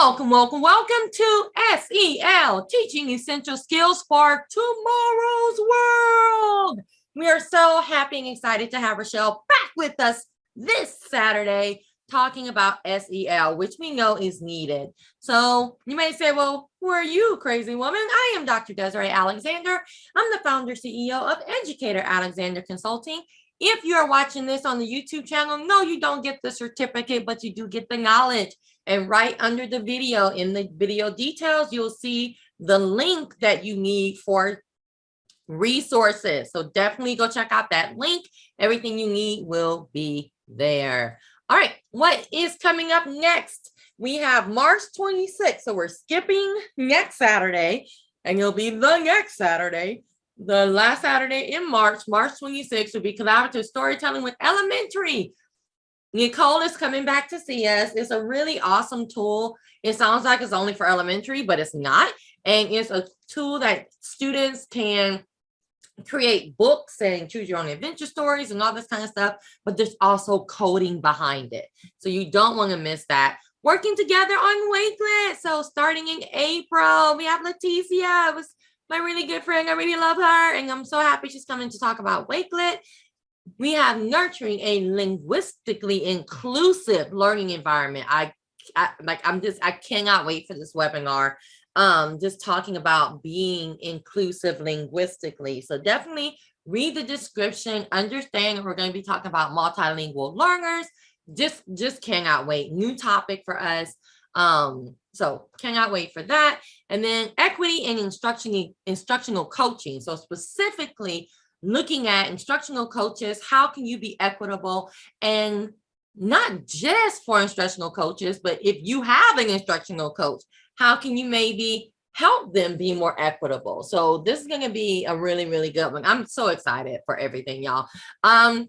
Welcome to SEL, Teaching Essential Skills for Tomorrow's World. We are so happy and excited to have Rachelle back with us this Saturday talking about SEL, which we know is needed. So you may say, well, who are you, crazy woman? I am Dr. Desiree Alexander. I'm the founder CEO of Educator Alexander Consulting. If you're watching this on the YouTube channel, no, you don't get the certificate, but you do get the knowledge. And right under the video, in the video details, you'll see the link that you need for resources. So definitely go check out that link. Everything you need will be there. All right, what is coming up next? We have March 26th. So we're skipping next Saturday, and it'll be the next Saturday. The last Saturday in March 26th, will be collaborative storytelling with elementary. Nicole is coming back to see us. It's a really awesome tool. It sounds like it's only for elementary, but it's not. And it's a tool that students can create books and choose your own adventure stories and all this kind of stuff. But there's also coding behind it. So you don't want to miss that. Working together on Wakelet. So starting in April, we have Leticia. It was my really good friend. I really love her. And I'm so happy she's coming to talk about Wakelet. We have nurturing a linguistically inclusive learning environment. I cannot wait for this webinar. Just talking about being inclusive linguistically. So definitely read the description, understand that we're going to be talking about multilingual learners. Just cannot wait. New topic for us. So cannot wait for that. And then equity and instructional coaching. So specifically looking at instructional coaches, how can you be equitable? And not just for instructional coaches, but if you have an instructional coach, how can you maybe help them be more equitable? So this is going to be a really, really good one. I'm so excited for everything, y'all. And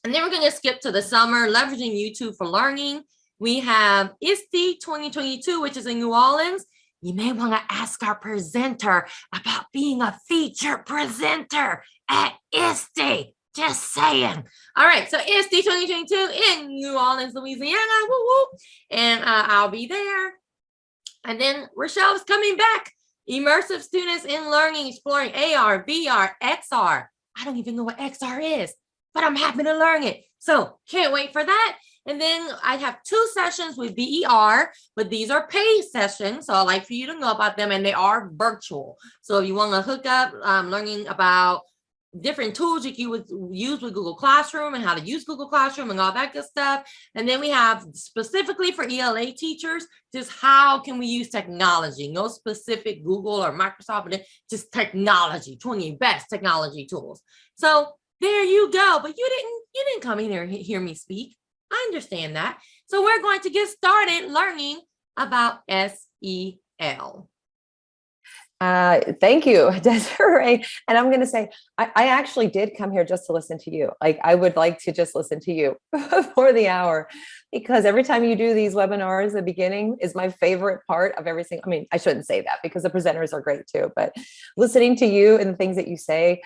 then we're going to skip to the summer, leveraging YouTube for learning. We have ISTE 2022, which is in New Orleans. You may want to ask our presenter about being a featured presenter at ISTE. Just saying. All right, so ISTE 2022 in New Orleans, Louisiana. Woo woo. And I'll be there. And then Rachelle is coming back. Immersive students in learning, exploring AR, VR, XR. I don't even know what XR is, but I'm happy to learn it. So can't wait for that. And then I have 2 sessions with BER, but these are paid sessions. So I'd like for you to know about them, and they are virtual. So if you want to hook up, learning about different tools that you would use with Google Classroom and how to use Google Classroom and all that good stuff. And then we have specifically for ELA teachers, just how can we use technology? No specific Google or Microsoft, but just technology, 20 best technology tools. So there you go. But you didn't come in here and hear me speak. I understand that. So we're going to get started learning about SEL. Thank you, Desiree. And I'm going to say, I actually did come here just to listen to you. Like, I would like to just listen to you for the hour, because every time you do these webinars, the beginning is my favorite part of every single, I mean, I shouldn't say that because the presenters are great too, but listening to you and the things that you say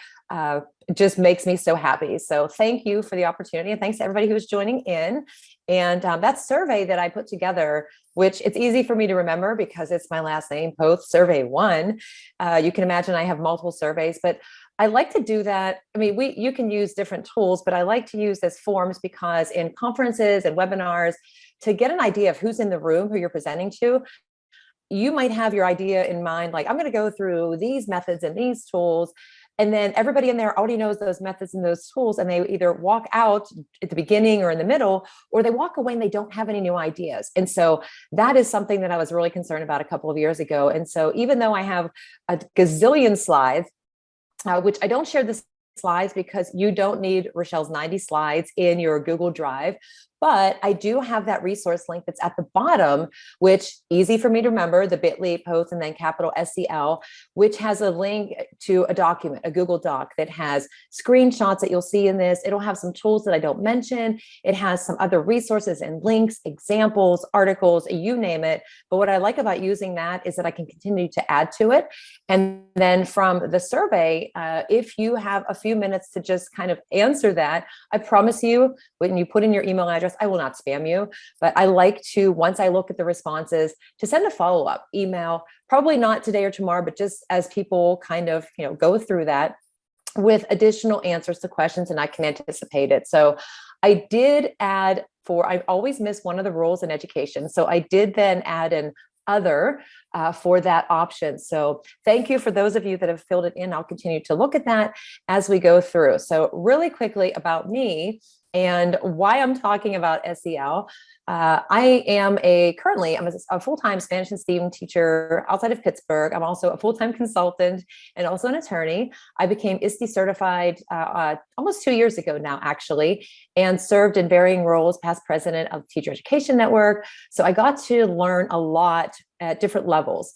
just makes me so happy. So thank you for the opportunity. And thanks to everybody who's joining in. And that survey that I put together, which it's easy for me to remember because it's my last name, Poth, survey 1. You can imagine I have multiple surveys, but I like to do that. I mean, you can use different tools, but I like to use this forms because in conferences and webinars, to get an idea of who's in the room, who you're presenting to, you might have your idea in mind, like, I'm going to go through these methods and these tools. And then everybody in there already knows those methods and those tools, and they either walk out at the beginning or in the middle, or they walk away and they don't have any new ideas. And so that is something that I was really concerned about a couple of years ago. And so even though I have a gazillion slides, which I don't share the slides because you don't need Rachelle's 90 slides in your Google Drive, but I do have that resource link that's at the bottom, which easy for me to remember, the bit.ly Poth and then capital SEL, which has a link to a document, a Google Doc that has screenshots that you'll see in this. It'll have some tools that I don't mention. It has some other resources and links, examples, articles, you name it. But what I like about using that is that I can continue to add to it. And then from the survey, if you have a few minutes to just kind of answer that, I promise you, when you put in your email address address, I will not spam you, but I like to, once I look at the responses, to send a follow-up email, probably not today or tomorrow, but just as people kind of, go through that with additional answers to questions and I can anticipate it. So I did add I always miss one of the rules in education. So I did then add an other for that option. So thank you for those of you that have filled it in. I'll continue to look at that as we go through. So really quickly about me and why I'm talking about SEL. I am currently a full-time Spanish and STEAM teacher outside of Pittsburgh. I'm also a full-time consultant and also an attorney. I became ISTE certified almost 2 years ago now, actually, and served in varying roles, past president of the Teacher Education Network. So I got to learn a lot at different levels.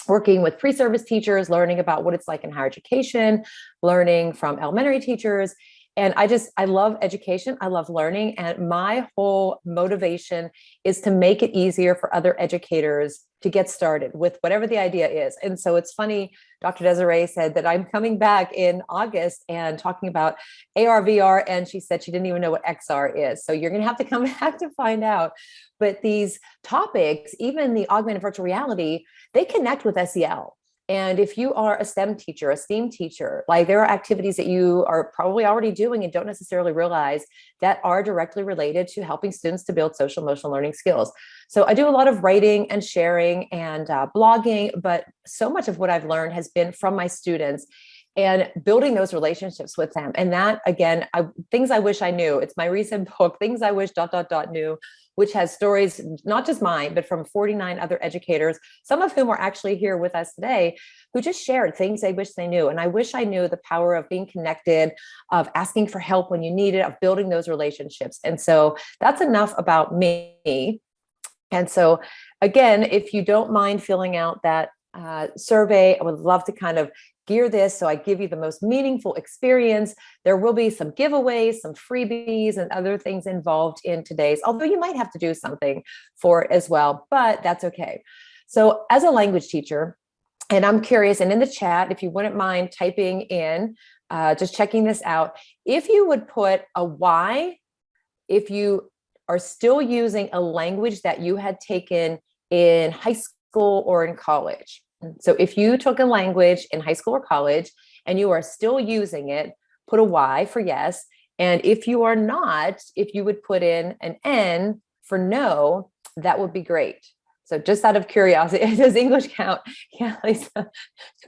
Working with pre-service teachers, learning about what it's like in higher education, learning from elementary teachers. And I love education. I love learning. And my whole motivation is to make it easier for other educators to get started with whatever the idea is. And so it's funny, Dr. Desiree said that I'm coming back in August and talking about AR, VR, and she said she didn't even know what XR is. So you're going to have to come back to find out. But these topics, even the augmented virtual reality, they connect with SEL. And if you are a STEM teacher, a STEAM teacher, like there are activities that you are probably already doing and don't necessarily realize that are directly related to helping students to build social emotional learning skills. So I do a lot of writing and sharing and blogging, but so much of what I've learned has been from my students and building those relationships with them. And that, again, things I wish I knew. It's my recent book, Things I Wish ... knew, which has stories, not just mine, but from 49 other educators, some of whom are actually here with us today, who just shared things they wish they knew. And I wish I knew the power of being connected, of asking for help when you need it, of building those relationships. And so that's enough about me. And so again, if you don't mind filling out that survey, I would love to kind of gear this so I give you the most meaningful experience. There will be some giveaways, some freebies, and other things involved in today's, although you might have to do something for it as well, but that's okay. So as a language teacher, and I'm curious, and in the chat, if you wouldn't mind typing in, just checking this out, if you would put a Y, if you are still using a language that you had taken in high school or in college. So if you took a language in high school or college and you are still using it, put a Y for yes. And if you are not, if you would put in an N for no, that would be great. So just out of curiosity, does English count? Yeah, Lisa,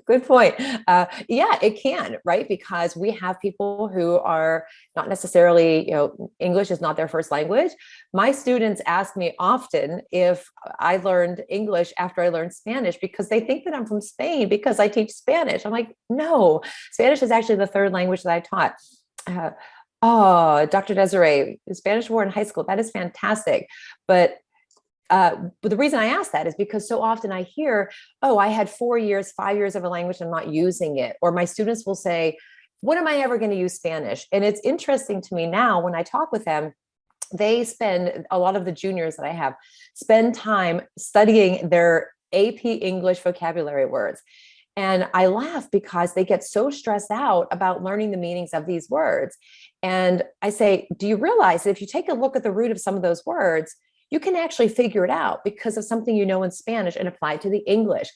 good point. Yeah, it can, right? Because we have people who are not necessarily, English is not their first language. My students ask me often if I learned English after I learned Spanish because they think that I'm from Spain because I teach Spanish. I'm like, no, Spanish is actually the third language that I taught. Oh, Dr. Desiree, Spanish were in high school. That is fantastic. But the reason I ask that is because so often I hear, oh, I had 4 years, 5 years of a language, I'm not using it. Or my students will say, when am I ever going to use Spanish? And it's interesting to me now when I talk with them, they spend, a lot of the juniors that I have, spend time studying their AP English vocabulary words. And I laugh because they get so stressed out about learning the meanings of these words. And I say, do you realize that if you take a look at the root of some of those words, you can actually figure it out because of something you know in Spanish and apply it to the English.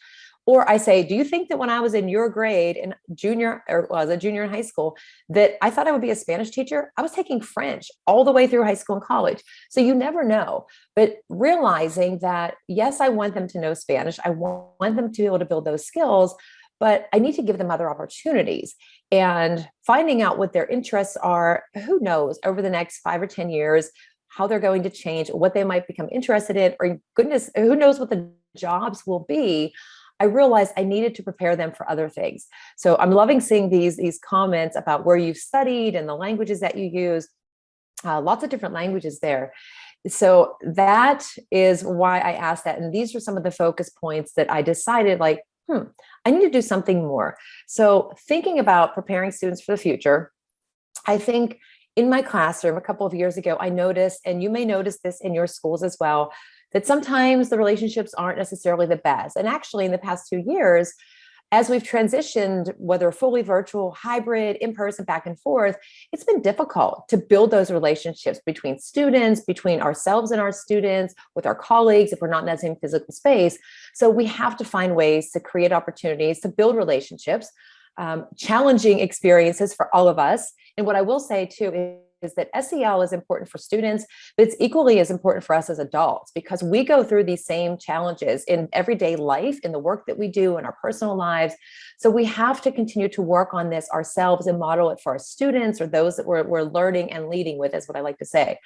Or I say, do you think that when I was in your grade in junior, or was a junior in high school, that I thought I would be a Spanish teacher? I was taking French all the way through high school and college. So you never know. But realizing that, yes, I want them to know Spanish. I want them to be able to build those skills, but I need to give them other opportunities. And finding out what their interests are, who knows, over the next 5 or 10 years, how they're going to change, what they might become interested in, or goodness, who knows what the jobs will be. I realized I needed to prepare them for other things. So I'm loving seeing these comments about where you've studied and the languages that you use, lots of different languages there. So that is why I asked that. And these are some of the focus points that I decided I need to do something more. So thinking about preparing students for the future, I think in my classroom a couple of years ago, I noticed, and you may notice this in your schools as well, that sometimes the relationships aren't necessarily the best. And actually in the past 2 years, as we've transitioned, whether fully virtual, hybrid, in person, back and forth, it's been difficult to build those relationships between students, between ourselves and our students, with our colleagues, if we're not in that same physical space. So we have to find ways to create opportunities to build relationships, challenging experiences for all of us. And what I will say too is that SEL is important for students, but it's equally as important for us as adults, because we go through these same challenges in everyday life, in the work that we do, in our personal lives. So we have to continue to work on this ourselves and model it for our students, or those that we're learning and leading with, is what I like to say.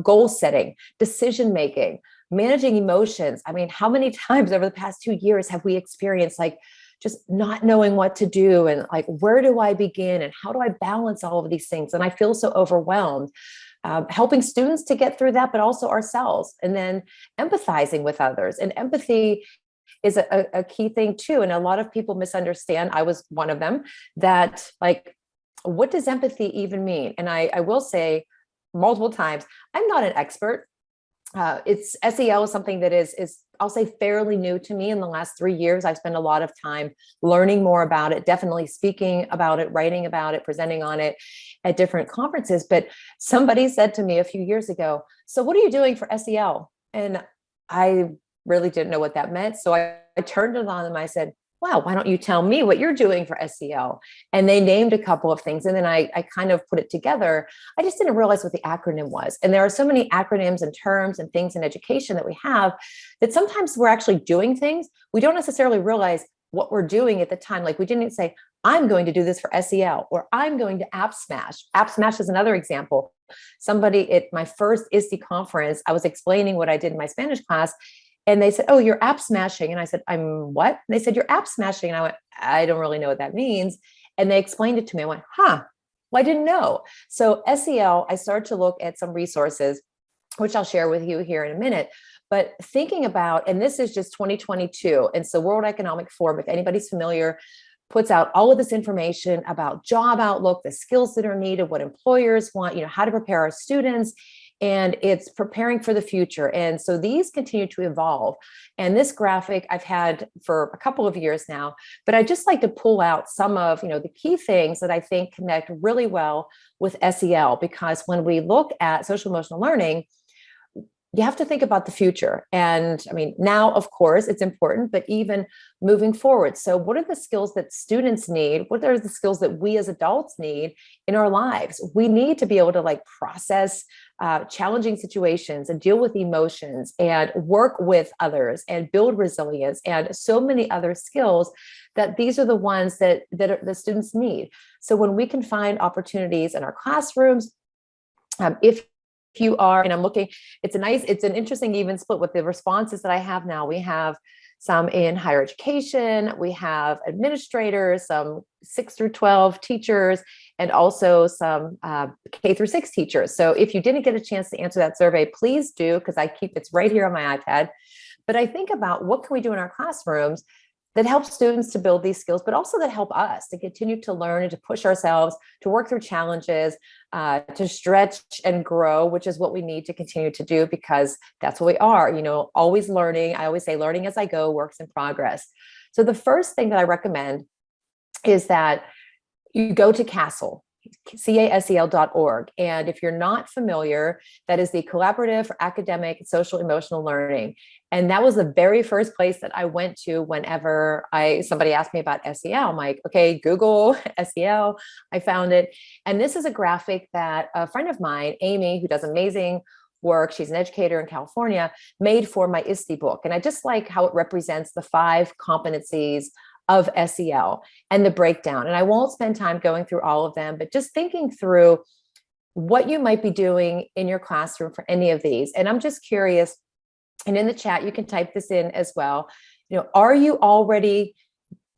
Goal setting, decision making, managing emotions. I mean, how many times over the past 2 years have we experienced like just not knowing what to do, and like, where do I begin, and how do I balance all of these things? And I feel so overwhelmed. Helping students to get through that, but also ourselves, and then empathizing with others. And empathy is a key thing too. And a lot of people misunderstand, I was one of them, that like, what does empathy even mean? And I will say multiple times, I'm not an expert. It's SEL is something that is I'll say fairly new to me in the last 3 years. I've spent a lot of time learning more about it, definitely speaking about it, writing about it, presenting on it at different conferences. But somebody said to me a few years ago, so what are you doing for SEL? And I really didn't know what that meant. So I turned it on them. I said, wow, why don't you tell me what you're doing for SEL? And they named a couple of things. And then I kind of put it together. I just didn't realize what the acronym was. And there are so many acronyms and terms and things in education that we have that sometimes we're actually doing things. We don't necessarily realize what we're doing at the time. Like, we didn't say, I'm going to do this for SEL, or I'm going to App Smash. App Smash is another example. Somebody at my first ISTE conference, I was explaining what I did in my Spanish class. And they said, oh, you're app smashing. And I said, I'm what? And they said, you're app smashing. And I went, I don't really know what that means. And they explained it to me. I went, well, I didn't know. So SEL, I started to look at some resources, which I'll share with you here in a minute. But thinking about, and this is just 2022. And so World Economic Forum, if anybody's familiar, puts out all of this information about job outlook, the skills that are needed, what employers want, how to prepare our students. And it's preparing for the future. And so these continue to evolve. And this graphic I've had for a couple of years now, but I just like to pull out some of, the key things that I think connect really well with SEL, because when we look at social emotional learning, you have to think about the future. And I mean, now, of course, it's important, but even moving forward. So what are the skills that students need? What are the skills that we as adults need in our lives? We need to be able to process challenging situations and deal with emotions and work with others and build resilience and so many other skills, that these are the ones that the students need. So when we can find opportunities in our classrooms, if you are, and I'm looking, it's an interesting even split with the responses that I have now. We have some in higher education, we have administrators, some 6 through 12 teachers, and also some K through 6 teachers. So if you didn't get a chance to answer that survey, please do, because it's right here on my iPad. But I think about what can we do in our classrooms that helps students to build these skills, but also that help us to continue to learn and to push ourselves, to work through challenges, to stretch and grow, which is what we need to continue to do, because that's what we are, always learning. I always say learning as I go, works in progress. So the first thing that I recommend is that you go to CASEL, casel.org. And if you're not familiar, that is the Collaborative for Academic and Social Emotional Learning. And that was the very first place that I went to whenever somebody asked me about SEL. I'm like, okay, Google SEL. I found it. And this is a graphic that a friend of mine, Amy, who does amazing work, she's an educator in California, made for my ISTE book. And I just like how it represents the 5 competencies of SEL and the breakdown. And I won't spend time going through all of them, but just thinking through what you might be doing in your classroom for any of these. And I'm just curious, and in the chat, you can type this in as well. Are you already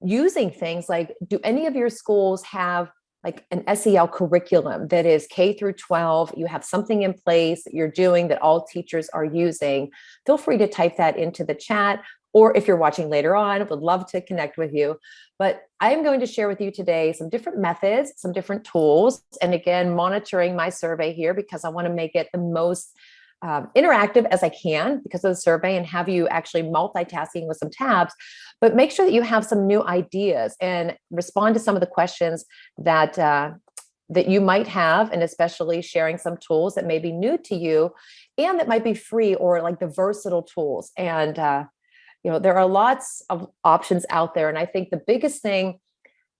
using things like, do any of your schools have like an SEL curriculum that is K through 12? You have something in place that you're doing that all teachers are using? Feel free to type that into the chat. Or if you're watching later on, would love to connect with you. But I'm going to share with you today some different methods, some different tools. And again, monitoring my survey here, because I want to make it the most interactive as I can because of the survey and have you actually multitasking with some tabs, but make sure that you have some new ideas and respond to some of the questions that that you might have, and especially sharing some tools that may be new to you and that might be free, or like the versatile tools. And there are lots of options out there. And I think the biggest thing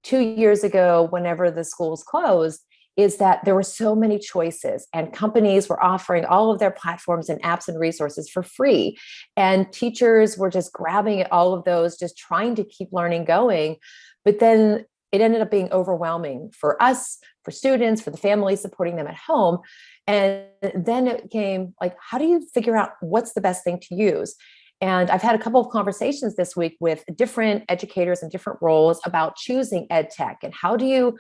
2 years ago, whenever the schools closed, is that there were so many choices and companies were offering all of their platforms and apps and resources for free. And teachers were just grabbing at all of those, just trying to keep learning going. But then it ended up being overwhelming for us, for students, for the families supporting them at home. And then it came like, how do you figure out what's the best thing to use? And I've had a couple of conversations this week with different educators in different roles about choosing ed tech, and how do you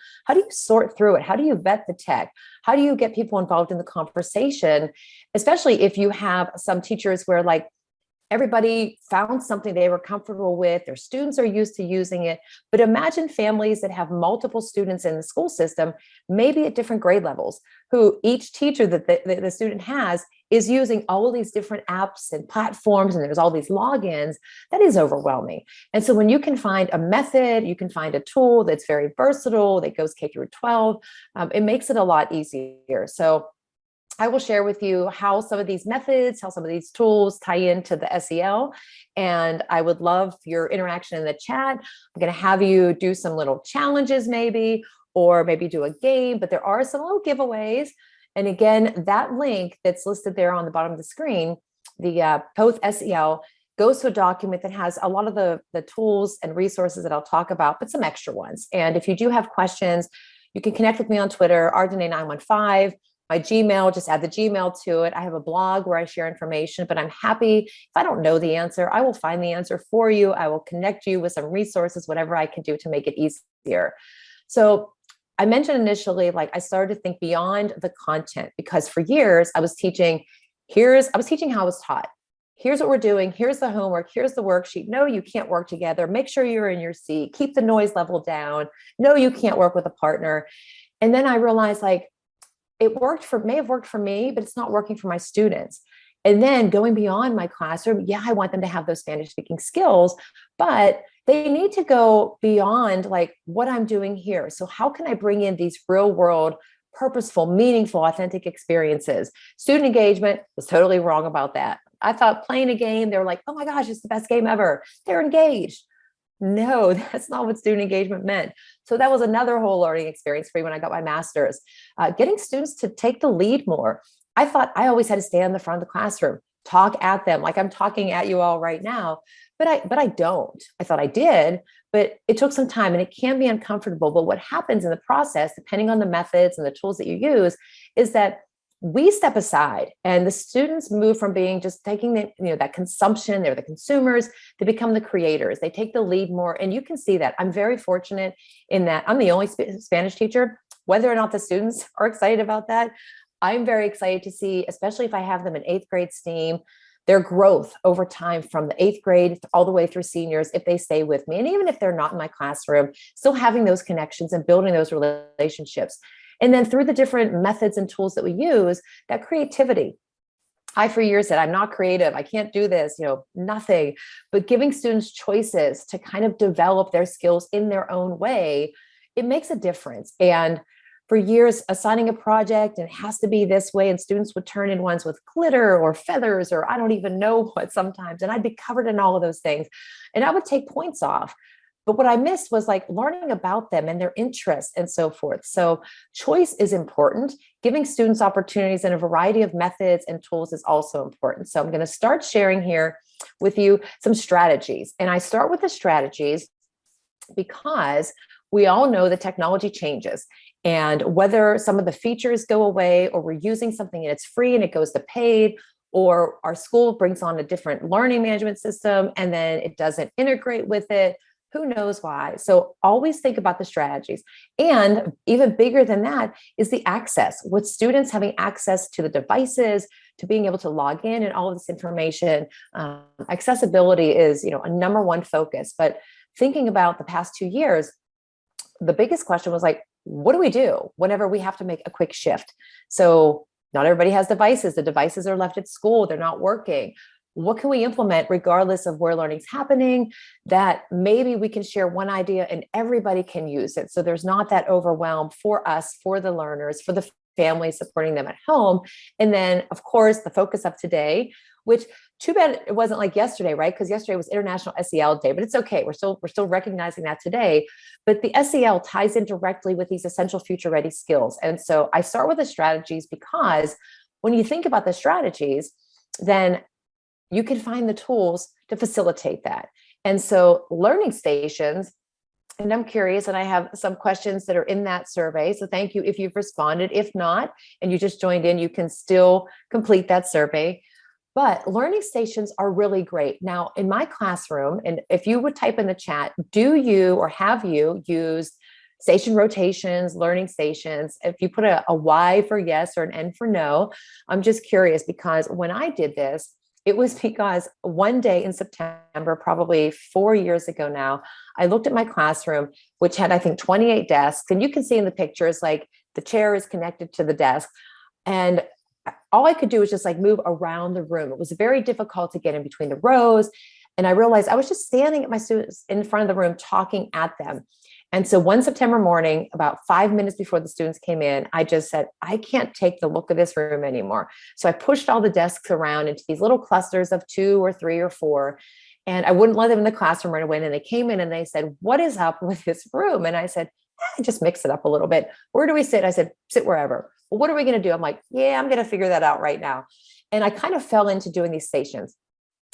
sort through it? How do you vet the tech? How do you get people involved in the conversation? Especially if you have some teachers where like everybody found something they were comfortable with, their students are used to using it. But imagine families that have multiple students in the school system, maybe at different grade levels, who each teacher that the student has is using all of these different apps and platforms, and there's all these logins. That is overwhelming. And so when you can find a method, you can find a tool that's very versatile, that goes K through 12, it makes it a lot easier. So I will share with you how some of these methods, how some of these tools tie into the SEL. And I would love your interaction in the chat. I'm going to have you do some little challenges maybe, or maybe do a game, but there are some little giveaways. And again, that link that's listed there on the bottom of the screen, the Poth SEL, goes to a document that has a lot of the tools and resources that I'll talk about, but some extra ones. And if you do have questions, you can connect with me on Twitter, rdene915. My Gmail, just add the Gmail to it. I have a blog where I share information, but I'm happy if I don't know the answer, I will find the answer for you. I will connect you with some resources, whatever I can do to make it easier. So I mentioned initially, like I started to think beyond the content, because for years I was teaching how I was taught. Here's what we're doing. Here's the homework. Here's the worksheet. No, you can't work together. Make sure you're in your seat. Keep the noise level down. No, you can't work with a partner. And then I realized like, it may have worked for me, but it's not working for my students. And then going beyond my classroom, yeah, I want them to have those Spanish speaking skills, but they need to go beyond like what I'm doing here. So how can I bring in these real world, purposeful, meaningful, authentic experiences? Student engagement was totally wrong about that. I thought playing a game, they were like, oh my gosh, it's the best game ever. They're engaged. No, that's not what student engagement meant. So that was another whole learning experience for me when I got my master's. Getting students to take the lead more. I thought I always had to stand in the front of the classroom, talk at them like I'm talking at you all right now, but I don't. I thought I did, but it took some time and it can be uncomfortable. But what happens in the process, depending on the methods and the tools that you use, is that we step aside and the students move from being just taking that consumption, they're the consumers, to become the creators. They take the lead more. And you can see that. I'm very fortunate in that I'm the only Spanish teacher. Whether or not the students are excited about that, I'm very excited to see, especially if I have them in 8th grade STEAM, their growth over time from the 8th grade all the way through seniors, if they stay with me. And even if they're not in my classroom, still having those connections and building those relationships. And then through the different methods and tools that we use, that creativity. I, for years, said, I'm not creative. I can't do this, nothing. But giving students choices to kind of develop their skills in their own way, it makes a difference. And for years, assigning a project, and it has to be this way, and students would turn in ones with glitter or feathers, or I don't even know what sometimes. And I'd be covered in all of those things. And I would take points off. But what I missed was like learning about them and their interests and so forth. So choice is important. Giving students opportunities in a variety of methods and tools is also important. So I'm going to start sharing here with you some strategies. And I start with the strategies because we all know that technology changes. And whether some of the features go away, or we're using something and it's free and it goes to paid, or our school brings on a different learning management system and then it doesn't integrate with it, who knows why? So always think about the strategies. And even bigger than that is the access, with students having access to the devices, to being able to log in and all of this information. Accessibility is, a number one focus. But thinking about the past 2 years, the biggest question was like, what do we do whenever we have to make a quick shift? So Not everybody has devices. The devices are left at school. They're not working. What can we implement regardless of where learning's happening, that maybe we can share one idea and everybody can use it? So there's not that overwhelm for us, for the learners, for the family supporting them at home. And then, of course, the focus of today, which too bad it wasn't like yesterday, right? Because yesterday was International SEL Day, but it's okay. We're still recognizing that today. But the SEL ties in directly with these essential future ready skills. And so I start with the strategies, because when you think about the strategies, then you can find the tools to facilitate that. And so learning stations, and I'm curious, and I have some questions that are in that survey. So thank you if you've responded. If not, and you just joined in, you can still complete that survey. But learning stations are really great. Now, in my classroom, and if you would type in the chat, do you or have you used station rotations, learning stations? If you put a Y for yes or an N for no, I'm just curious, because when I did this, it was because one day in September, probably 4 years ago now, I looked at my classroom, which had, I think, 28 desks. And you can see in the pictures, like the chair is connected to the desk. And all I could do was just like move around the room. It was very difficult to get in between the rows. And I realized I was just standing at my students in front of the room, talking at them. And so one September morning, about 5 minutes before the students came in, I just said, I can't take the look of this room anymore. So I pushed all the desks around into these little clusters of 2 or 3 or 4. And I wouldn't let them in the classroom right away. And then they came in and they said, what is up with this room? And I said, just mix it up a little bit. Where do we sit? I said, sit wherever. Well, what are we going to do? I'm like, yeah, I'm going to figure that out right now. And I kind of fell into doing these stations.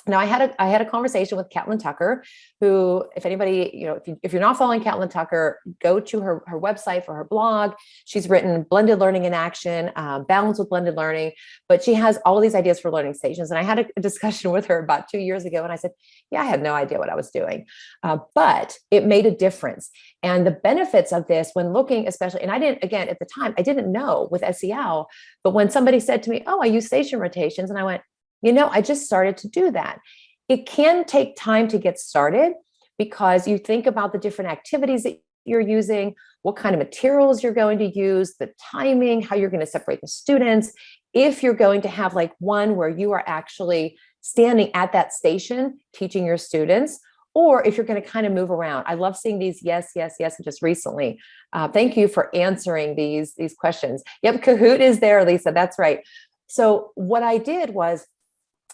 Now, I had a conversation with Catlin Tucker, who, if anybody, if you're not following Catlin Tucker, go to her website for her blog. She's written Blended Learning in Action, Balance with Blended Learning, but she has all of these ideas for learning stations. And I had a discussion with her about 2 years ago, and I said, yeah, I had no idea what I was doing, but it made a difference. And the benefits of this, when looking, especially, and I didn't, again, at the time, I didn't know with SEL, but when somebody said to me, oh, I use station rotations, and I went, I just started to do that. It can take time to get started, because you think about the different activities that you're using, what kind of materials you're going to use, the timing, how you're going to separate the students. If you're going to have like one where you are actually standing at that station teaching your students, or if you're going to kind of move around. I love seeing these yes, yes, yes, just recently. Thank you for answering these questions. Yep, Kahoot is there, Lisa. That's right. So what I did was,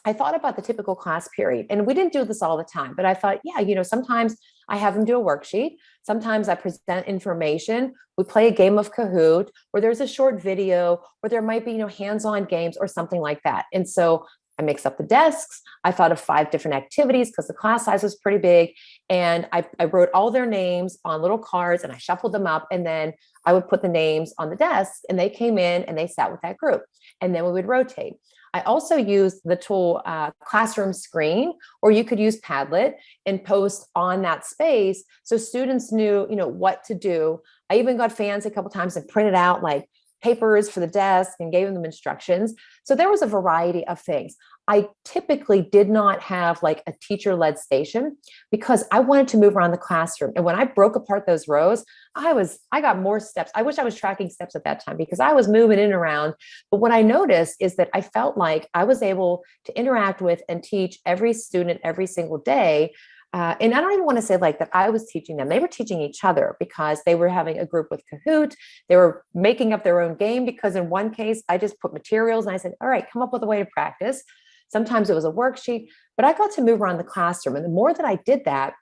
I thought about the typical class period, and we didn't do this all the time, but I thought, yeah, sometimes I have them do a worksheet. Sometimes I present information. We play a game of Kahoot, or there's a short video, or there might be, hands-on games or something like that. And so I mix up the desks. I thought of 5 different activities because the class size was pretty big. And I wrote all their names on little cards and I shuffled them up. And then I would put the names on the desks, and they came in and they sat with that group. And then we would rotate. I also used the tool Classroom Screen, or you could use Padlet and post on that space so students knew, what to do. I even got fans a couple times and printed out like papers for the desk and gave them instructions. So there was a variety of things. I typically did not have like a teacher-led station because I wanted to move around the classroom. And when I broke apart those rows, I got more steps. I wish I was tracking steps at that time because I was moving in and around. But what I noticed is that I felt like I was able to interact with and teach every student every single day. And I don't even want to say like that I was teaching them. They were teaching each other because they were having a group with Kahoot. They were making up their own game because in one case, I just put materials and I said, all right, come up with a way to practice. Sometimes it was a worksheet, but I got to move around the classroom. And the more that I did that,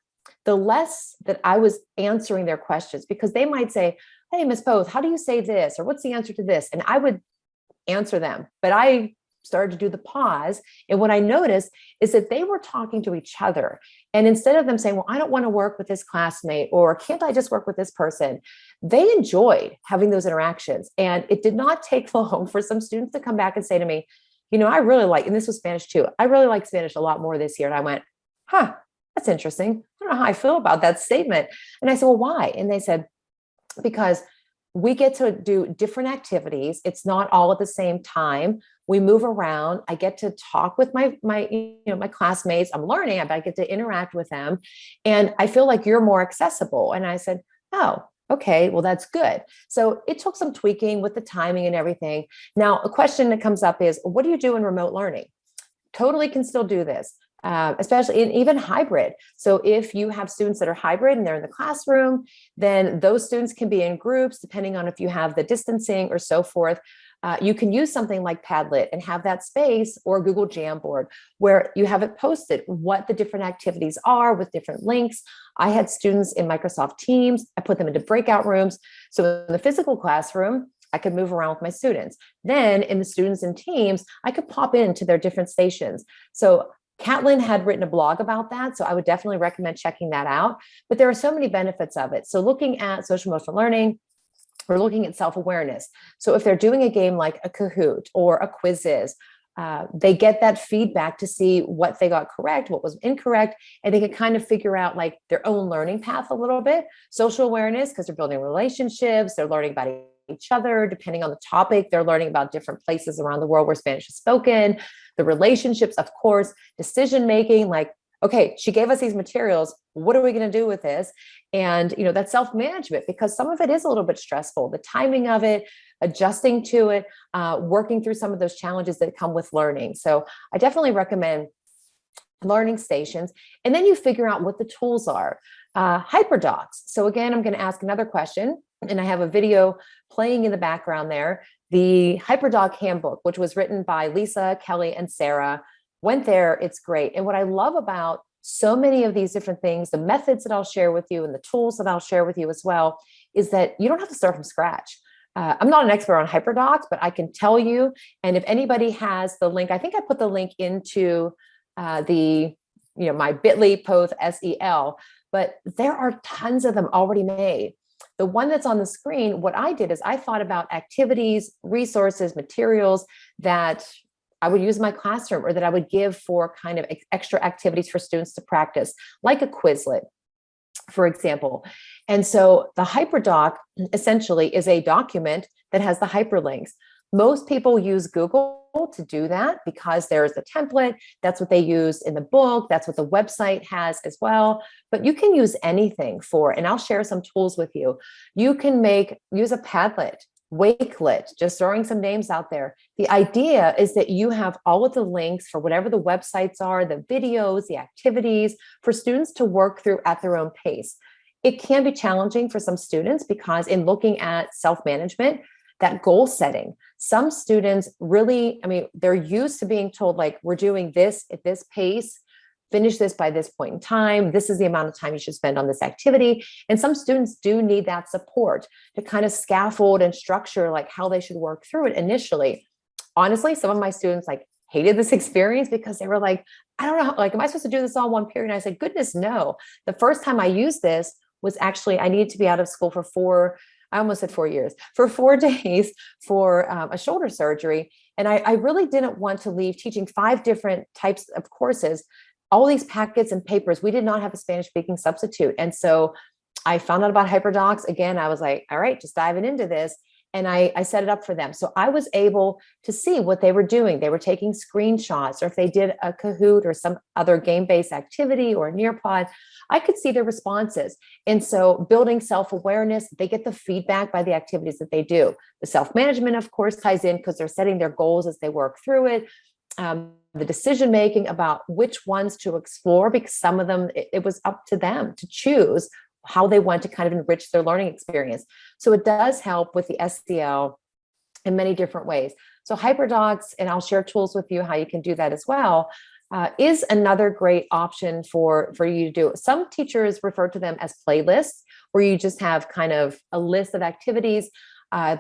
the less that I was answering their questions, because they might say, hey, Miss Poth, how do you say this? Or what's the answer to this? And I would answer them, but I started to do the pause. And what I noticed is that they were talking to each other. And instead of them saying, well, I don't want to work with this classmate, or can't I just work with this person? They enjoyed having those interactions. And it did not take long for some students to come back and say to me, I really like, and this was Spanish too, I really like Spanish a lot more this year. And I went, that's interesting. I don't know how I feel about that statement. And I said, well, why? And they said, because we get to do different activities. It's not all at the same time. We move around. I get to talk with my classmates. I'm learning, but I get to interact with them. And I feel like you're more accessible. And I said, oh, Okay, well, that's good. So it took some tweaking with the timing and everything. Now, a question that comes up is, what do you do in remote learning? Totally can still do this, especially in even hybrid. So if you have students that are hybrid and they're in the classroom, then those students can be in groups, depending on if you have the distancing or so forth. You can use something like Padlet and have that space, or Google Jamboard, where you have it posted what the different activities are with different links. I had students in Microsoft Teams. I put them into breakout rooms. So in the physical classroom, I could move around with my students. Then in the students and teams, I could pop into their different stations. So Catlin had written a blog about that. So I would definitely recommend checking that out. But there are so many benefits of it. So looking at social emotional learning, we're looking at self-awareness. So if they're doing a game like a Kahoot or a Quizzes, they get that feedback to see what they got correct, what was incorrect, and they can kind of figure out like their own learning path a little bit. Social awareness, because they're building relationships, they're learning about each other, depending on the topic, they're learning about different places around the world where Spanish is spoken, the relationships, of course, decision making, like, okay, she gave us these materials, what are we going to do with this? And that self-management, because some of it is a little bit stressful, the timing of it, adjusting to it, working through some of those challenges that come with learning. So I definitely recommend learning stations. And then you figure out what the tools are. Hyperdocs. So again, I'm going to ask another question, and I have a video playing in the background there. The Hyperdoc Handbook, which was written by Lisa, Kelly, and Sarah, went there. It's great. And what I love about so many of these different things, the methods that I'll share with you and the tools that I'll share with you as well, is that you don't have to start from scratch. I'm not an expert on Hyperdocs, but I can tell you. And if anybody has the link, I think I put the link into my bit.ly Poth SEL, but there are tons of them already made. The one that's on the screen, what I did is I thought about activities, resources, materials that I would use in my classroom, or that I would give for kind of extra activities for students to practice, like a Quizlet, for example. And so the Hyperdoc essentially is a document that has the hyperlinks. Most people use Google to do that because there's a template. That's what they use in the book. That's what the website has as well. But you can use anything for, and I'll share some tools with you. You can use a Padlet, Wakelet, just throwing some names out there. The idea is that you have all of the links for whatever the websites are, the videos, the activities for students to work through at their own pace. It can be challenging for some students because in looking at self-management, that goal setting, some students really, they're used to being told, like, we're doing this at this pace, finish this by this point in time. This is the amount of time you should spend on this activity. And some students do need that support to kind of scaffold and structure like how they should work through it initially. Honestly, some of my students hated this experience because they were like, I don't know, am I supposed to do this all one period? And I said, goodness, no. The first time I used this was actually, I needed to be out of school for I almost said 4 years, for 4 days for a shoulder surgery. And I really didn't want to leave teaching 5 different types of courses, all these packets and papers. We did not have a Spanish speaking substitute. And so I found out about Hyperdocs. Again, I was like, all right, just diving into this. And I set it up for them. So I was able to see what they were doing. They were taking screenshots, or if they did a Kahoot or some other game-based activity or a Nearpod, I could see their responses. And so building self-awareness, they get the feedback by the activities that they do. The self-management, of course, ties in because they're setting their goals as they work through it. The decision-making about which ones to explore, because some of them, it was up to them to choose how they want to kind of enrich their learning experience. So it does help with the SEL in many different ways. So Hyperdocs, and I'll share tools with you how you can do that as well, is another great option for you to do. Some teachers refer to them as playlists, where you just have kind of a list of activities.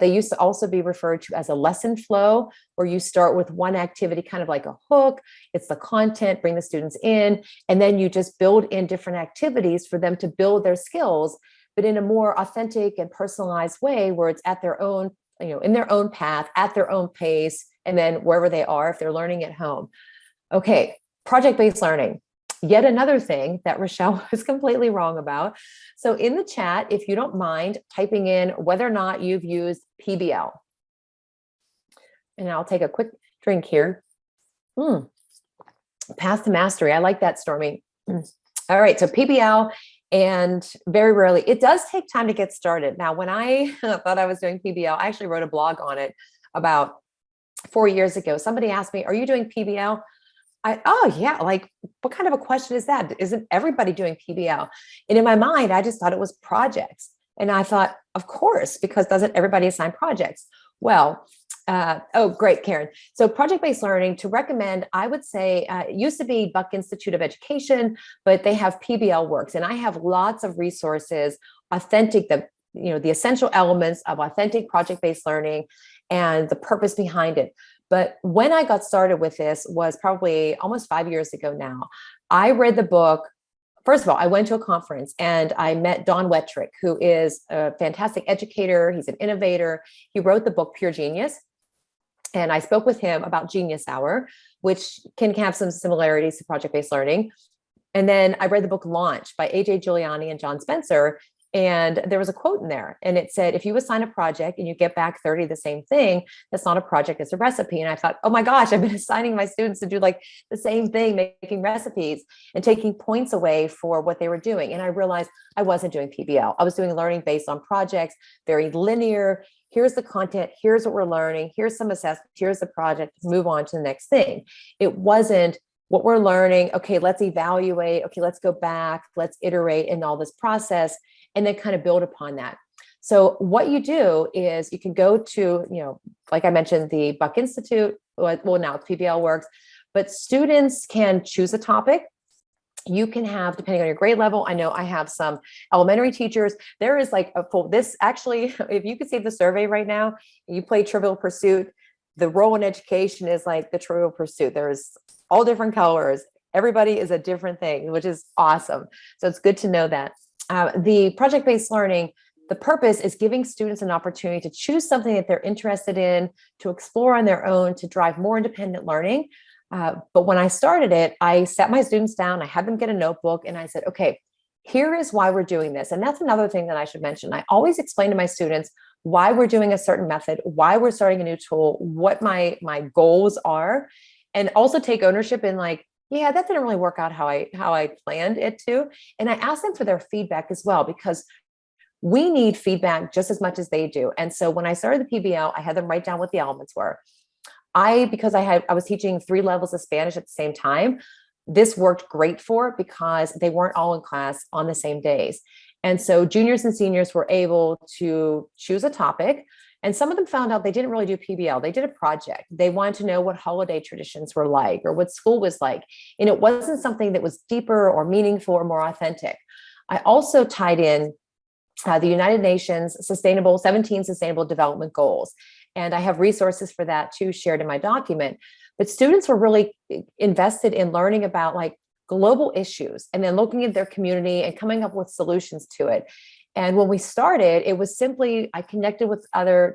They used to also be referred to as a lesson flow, where you start with one activity, kind of like a hook. It's the content, bring the students in, and then you just build in different activities for them to build their skills, but in a more authentic and personalized way, where it's at their own, in their own path, at their own pace, and then wherever they are, if they're learning at home. Okay, project-based learning. Yet another thing that Rachelle was completely wrong about. So in the chat, if you don't mind typing in whether or not you've used PBL. And I'll take a quick drink here. Path to mastery. I like that, Stormy. All right, so PBL And very rarely, it does take time to get started. Now, when I thought I was doing PBL, I actually wrote a blog on it about 4 years ago. Somebody asked me, are you doing PBL? Oh yeah, like what kind of a question is that? Isn't everybody doing PBL? And in my mind, I just thought it was projects. And I thought, of course, because doesn't everybody assign projects? Well, oh, great, Karen. So project-based learning to recommend, I would say, it used to be Buck Institute of Education, but they have PBL Works. And I have lots of resources, authentic, the essential elements of authentic project-based learning and the purpose behind it. But when I got started with this was probably almost 5 years ago now. I read the book. First of all, I went to a conference and I met Don Wettrick, who is a fantastic educator. He's an innovator. He wrote the book Pure Genius. And I spoke with him about Genius Hour, which can have some similarities to project-based learning. And then I read the book Launch by AJ Giuliani and John Spencer. And there was a quote in there, and it said, if you assign a project and you get back 30 the same thing, that's not a project, it's a recipe. And I thought, oh my gosh, I've been assigning my students to do like the same thing, making recipes and taking points away for what they were doing. And I realized I wasn't doing PBL. I was doing learning based on projects, very linear. Here's the content, here's what we're learning, here's some assessment, here's the project, move on to the next thing. It wasn't what we're learning. Okay, let's evaluate. Okay, let's go back, let's iterate in all this process, and then kind of build upon that. So what you do is you can go to, like I mentioned, the Buck Institute. Well, now it's PBL Works, but students can choose a topic. You can have, depending on your grade level, I know I have some elementary teachers. There is like this actually, if you could see the survey right now, you play Trivial Pursuit, the role in education is like the Trivial Pursuit. There's all different colors. Everybody is a different thing, which is awesome. So it's good to know that. The project-based learning, the purpose is giving students an opportunity to choose something that they're interested in, to explore on their own, to drive more independent learning. But when I started it, I sat my students down, I had them get a notebook, and I said, okay, here is why we're doing this. And that's another thing that I should mention. I always explain to my students why we're doing a certain method, why we're starting a new tool, what my goals are, and also take ownership in like, yeah, that didn't really work out how I planned it to. And I asked them for their feedback as well, because we need feedback just as much as they do. And so when I started the PBL, I had them write down what the elements were. Because I was teaching 3 levels of Spanish at the same time, this worked great for it because they weren't all in class on the same days. And so juniors and seniors were able to choose a topic. And some of them found out they didn't really do PBL. They did a project. They wanted to know what holiday traditions were like or what school was like. And it wasn't something that was deeper or meaningful or more authentic. I also tied in the United Nations 17 Sustainable Development Goals. And I have resources for that too shared in my document. But students were really invested in learning about like global issues and then looking at their community and coming up with solutions to it. And when we started, it was simply, I connected with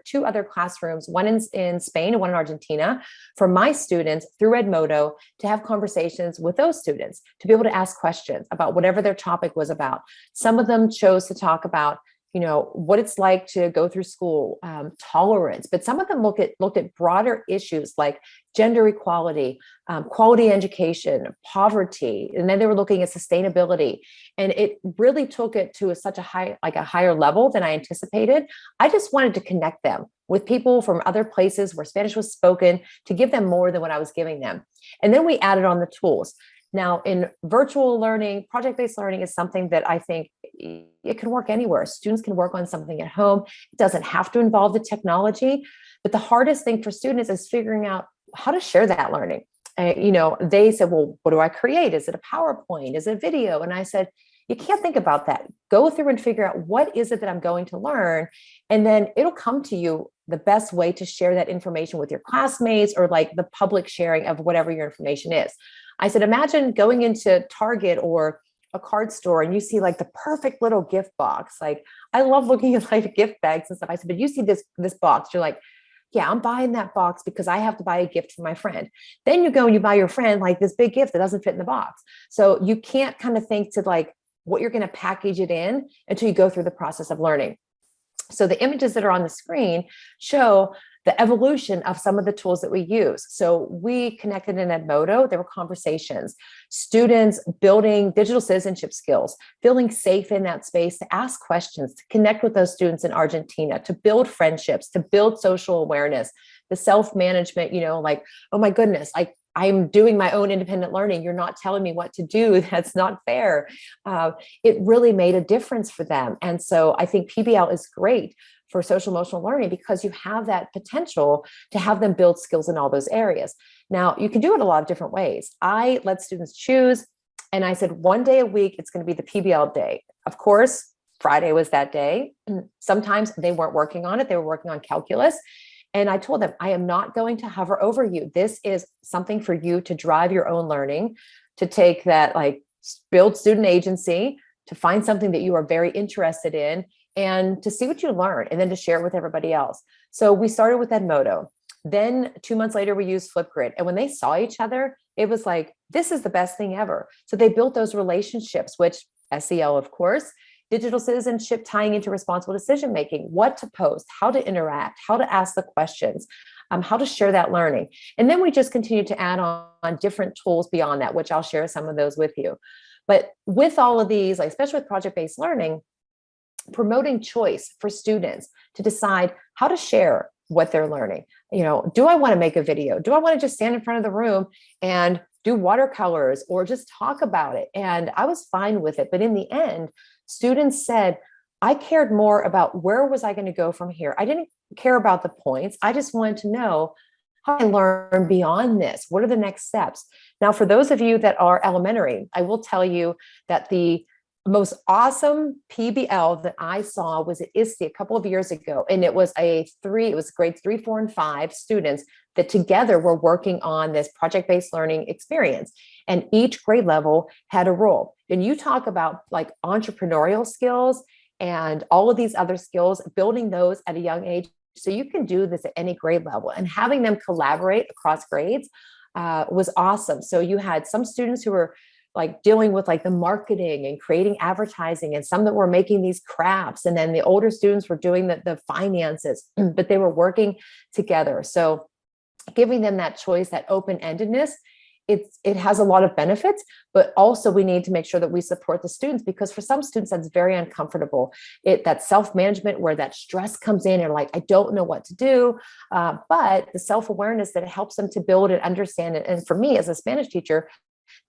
two other classrooms, one in Spain and one in Argentina, for my students through Edmodo to have conversations with those students, to be able to ask questions about whatever their topic was about. Some of them chose to talk about, what it's like to go through school, tolerance, but some of them looked at broader issues like gender equality, quality education, poverty, and then they were looking at sustainability. And it really took it to such a higher level than I anticipated. I just wanted to connect them with people from other places where Spanish was spoken to give them more than what I was giving them. And then we added on the tools. Now, in virtual learning, project-based learning is something that I think it can work anywhere. Students can work on something at home. It doesn't have to involve the technology. But the hardest thing for students is figuring out how to share that learning. They said, well, what do I create? Is it a PowerPoint? Is it video? And I said, you can't think about that. Go through and figure out what is it that I'm going to learn. And then it'll come to you the best way to share that information with your classmates or like the public sharing of whatever your information is. I said, imagine going into Target or a card store and you see like the perfect little gift box. Like I love looking at like gift bags and stuff. I said, but you see this box, you're like, yeah, I'm buying that box because I have to buy a gift for my friend. Then you go and you buy your friend like this big gift that doesn't fit in the box. So you can't kind of think to like what you're going to package it in until you go through the process of learning. So the images that are on the screen show the evolution of some of the tools that we use. So we connected in Edmodo, there were conversations, students building digital citizenship skills, feeling safe in that space to ask questions, to connect with those students in Argentina, to build friendships, to build social awareness, the self-management, like, oh my goodness, I'm doing my own independent learning. You're not telling me what to do. That's not fair. It really made a difference for them. And so I think PBL is great for social emotional learning because you have that potential to have them build skills in all those areas. Now, you can do it a lot of different ways. I let students choose, and I said, one day a week, it's going to be the PBL day. Of course, Friday was that day. Sometimes they weren't working on it. They were working on calculus. And I told them, I am not going to hover over you. This is something for you to drive your own learning, to take that, build student agency, to find something that you are very interested in, and to see what you learn, and then to share it with everybody else. So we started with Edmodo. Then 2 months later, we used Flipgrid. And when they saw each other, it was like, this is the best thing ever. So they built those relationships, which SEL, of course, digital citizenship tying into responsible decision-making, what to post, how to interact, how to ask the questions, how to share that learning. And then we just continue to add on different tools beyond that, which I'll share some of those with you. But with all of these, especially with project-based learning, promoting choice for students to decide how to share what they're learning. Do I want to make a video? Do I want to just stand in front of the room and do watercolors or just talk about it? And I was fine with it. But in the end, students said, I cared more about where was I going to go from here. I didn't care about the points. I just wanted to know how I learn beyond this. What are the next steps? Now, for those of you that are elementary, I will tell you that the most awesome PBL that I saw was at ISTE a couple of years ago. And it was grades 3, 4, and 5 students that together were working on this project-based learning experience. And each grade level had a role. And you talk about entrepreneurial skills and all of these other skills, building those at a young age. So you can do this at any grade level, and having them collaborate across grades was awesome. So you had some students who were dealing with the marketing and creating advertising, and some that were making these crafts. And then the older students were doing the finances, but they were working together. So giving them that choice, that open-endedness, it has a lot of benefits, but also we need to make sure that we support the students, because for some students that's very uncomfortable. That self-management where that stress comes in and I don't know what to do, but the self-awareness that it helps them to build and understand it. And for me as a Spanish teacher,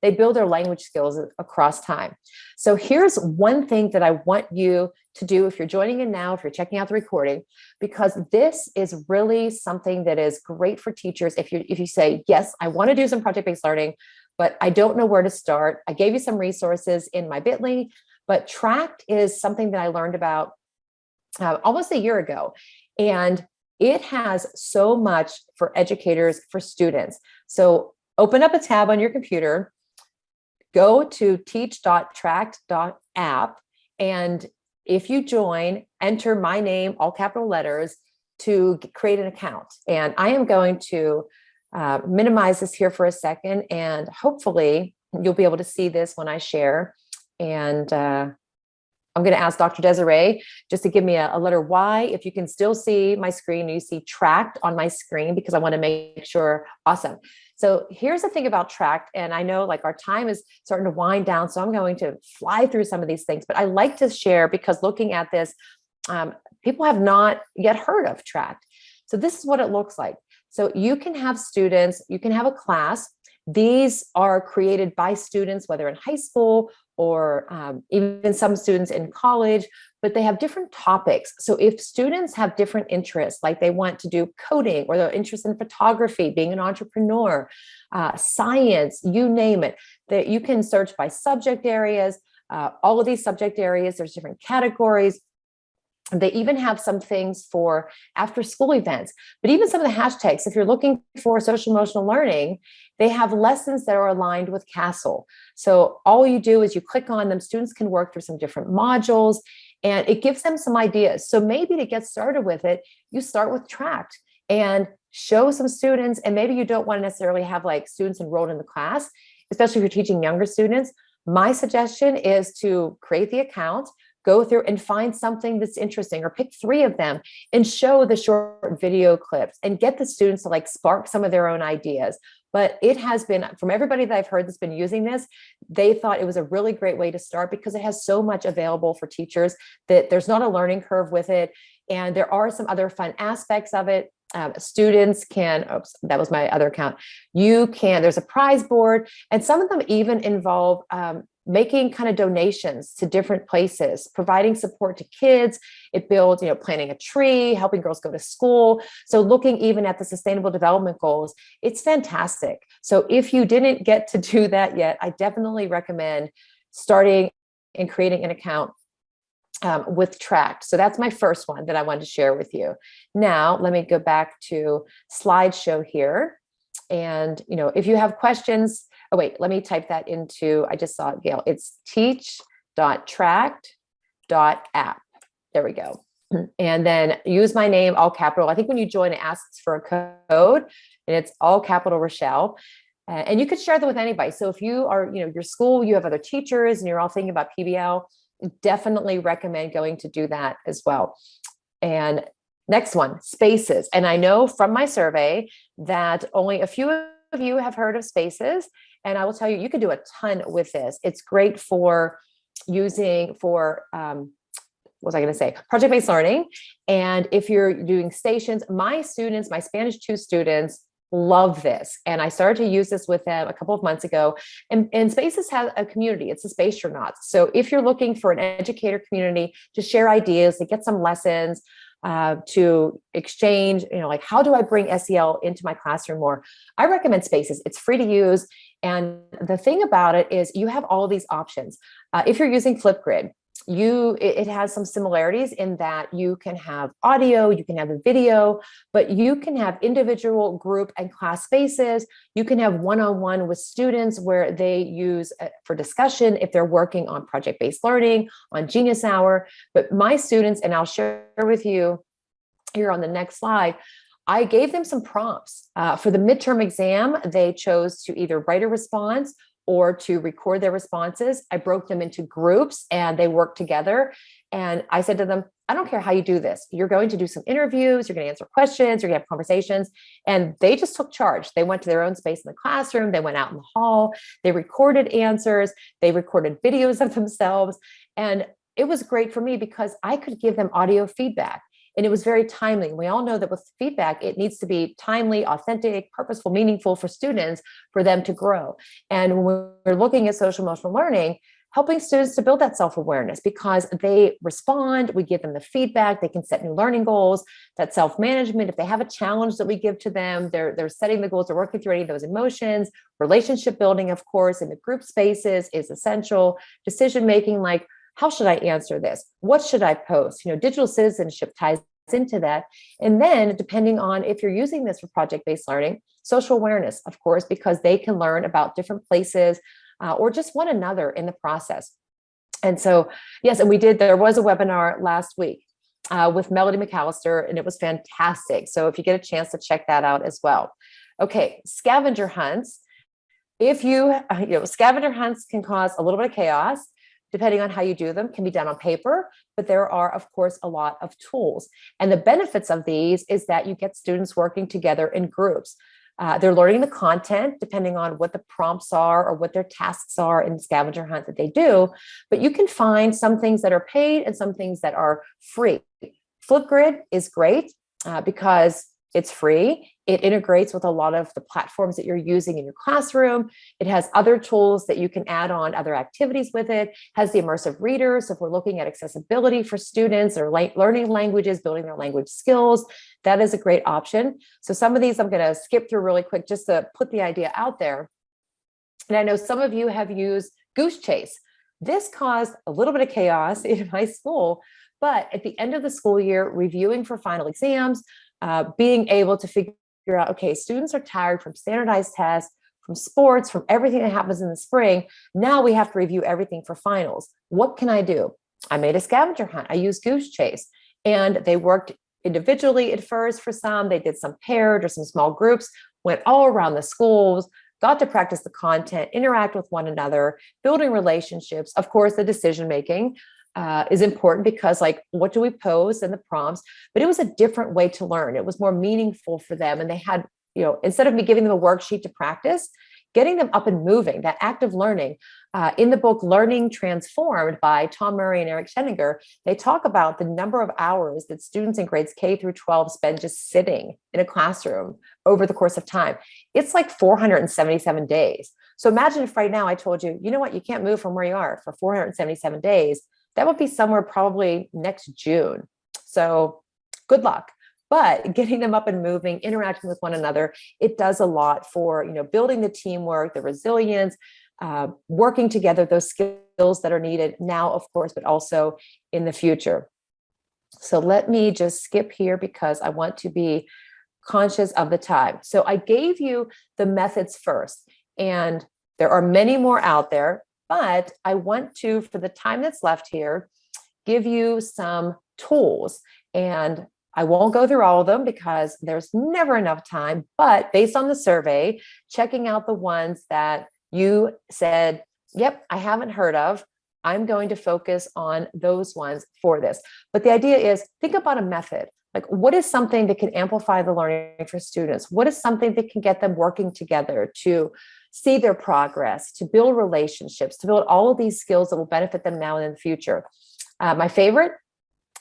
they build their language skills across time. So here's one thing that I want you to do if you're joining in now, if you're checking out the recording, because this is really something that is great for teachers. If you say, yes, I want to do some project-based learning, but I don't know where to start. I gave you some resources in my bit.ly, but Tract is something that I learned about almost a year ago. And it has so much for educators, for students. So open up a tab on your computer, go to teach.tract.app, and if you join, enter my name, all capital letters, to create an account. And I am going to minimize this here for a second, and hopefully you'll be able to see this when I share. And I'm going to ask Dr. Desiree just to give me a letter Y. If you can still see my screen, you see Tract on my screen, because I want to make sure. Awesome. So here's the thing about Tract, and I know our time is starting to wind down, so I'm going to fly through some of these things, but I like to share because looking at this, people have not yet heard of Tract. So this is what it looks like. So you can have students, you can have a class. These are created by students, whether in high school or even some students in college, but they have different topics. So if students have different interests, like they want to do coding, or they're interested in photography, being an entrepreneur, science, you name it, that you can search by subject areas, all of these subject areas, there's different categories. They even have some things for after school events, but even some of the hashtags, if you're looking for social emotional learning, they have lessons that are aligned with CASEL. So all you do is you click on them, students can work through some different modules, and it gives them some ideas. So maybe to get started with it, you start with Tract and show some students, and maybe you don't want to necessarily have students enrolled in the class, especially if you're teaching younger students. My suggestion is to create the account, go through and find something that's interesting, or pick 3 of them and show the short video clips and get the students to like spark some of their own ideas. But it has been, from everybody that I've heard that's been using this, they thought it was a really great way to start because it has so much available for teachers that there's not a learning curve with it. And there are some other fun aspects of it. Students can, oops, that was my other account. There's a prize board, and some of them even involve making kind of donations to different places, providing support to kids. It builds, planting a tree, helping girls go to school. So looking even at the sustainable development goals, it's fantastic. So if you didn't get to do that yet, I definitely recommend starting and creating an account with Tract. So that's my first one that I wanted to share with you. Now, let me go back to slideshow here. And, if you have questions, oh, wait, let me type that into, I just saw it, Gail. It's teach.tract.app. There we go. And then use my name, all capital. I think when you join, it asks for a code, and it's all capital Rachelle. And you could share that with anybody. So if you are, your school, you have other teachers and you're all thinking about PBL, definitely recommend going to do that as well. And next one, spaces. And I know from my survey that only a few of you have heard of spaces. And I will tell you, you can do a ton with this. It's great for using for, what was I going to say? Project-based learning. And if you're doing stations, my Spanish 2 students love this. And I started to use this with them a couple of months ago. And Spaces has a community. It's a Spacetronauts. So if you're looking for an educator community to share ideas, to get some lessons, to exchange, like how do I bring SEL into my classroom more? I recommend Spaces. It's free to use. And the thing about it is you have all these options. If you're using Flipgrid, it has some similarities in that you can have audio, you can have a video, but you can have individual, group, and class spaces. You can have one-on-one with students where they use for discussion if they're working on project-based learning, on Genius Hour. But my students, and I'll share with you here on the next slide, I gave them some prompts. For the midterm exam, they chose to either write a response or to record their responses. I broke them into groups and they worked together. And I said to them, I don't care how you do this. You're going to do some interviews, you're going to answer questions, you're going to have conversations. And they just took charge. They went to their own space in the classroom. They went out in the hall. They recorded answers. They recorded videos of themselves. And it was great for me because I could give them audio feedback. And it was very timely. We all know that with feedback, it needs to be timely, authentic, purposeful, meaningful for students, for them to grow. And when we're looking at social emotional learning, helping students to build that self-awareness because they respond, we give them the feedback, they can set new learning goals, that self-management. If they have a challenge that we give to them, they're setting the goals, they're working through any of those emotions. Relationship building, of course, in the group spaces is essential. Decision-making, like, how should I answer this? What should I post? Digital citizenship ties into that. And then depending on if you're using this for project-based learning, social awareness, of course, because they can learn about different places or just one another in the process. And so, yes, and there was a webinar last week with Melody McAllister, and it was fantastic. So if you get a chance to check that out as well. Okay, scavenger hunts. If scavenger hunts can cause a little bit of chaos, depending on how you do them, can be done on paper, but there are, of course, a lot of tools. And the benefits of these is that you get students working together in groups. They're learning the content depending on what the prompts are or what their tasks are in the scavenger hunt that they do, but you can find some things that are paid and some things that are free. Flipgrid is great because it's free. It integrates with a lot of the platforms that you're using in your classroom. It has other tools that you can add on other activities with it. Has the immersive readers. So if we're looking at accessibility for students or learning languages, building their language skills, that is a great option. So some of these I'm going to skip through really quick just to put the idea out there. And I know some of you have used Goose Chase. This caused a little bit of chaos in my school, but at the end of the school year, reviewing for final exams, being able to figure out, okay, students are tired from standardized tests, from sports, from everything that happens in the spring. Now we have to review everything for finals. What can I do? I made a scavenger hunt. I used Goose Chase, and they worked individually at first for some. They did some paired or some small groups, went all around the schools, got to practice the content, interact with one another, building relationships, of course, the decision-making. is important because like, what do we pose in the prompts? But it was a different way to learn. It was more meaningful for them. And they had, instead of me giving them a worksheet to practice, getting them up and moving, that active learning. In the book, Learning Transformed by Tom Murray and Eric Sheninger, they talk about the number of hours that students in grades K through 12 spend just sitting in a classroom over the course of time. It's like 477 days. So imagine if right now I told you, you know what, you can't move from where you are for 477 days. That would be somewhere probably next June. So good luck. But getting them up and moving, interacting with one another, it does a lot for, building the teamwork, the resilience, working together, those skills that are needed now, of course, but also in the future. So let me just skip here because I want to be conscious of the time. So I gave you the methods first, and there are many more out there, but I want to, for the time that's left here, give you some tools. And I won't go through all of them because there's never enough time, but based on the survey, checking out the ones that you said, yep, I haven't heard of, I'm going to focus on those ones for this. But the idea is, think about a method. Like, what is something that can amplify the learning for students? What is something that can get them working together to see their progress, to build relationships, to build all of these skills that will benefit them now and in the future? My favorite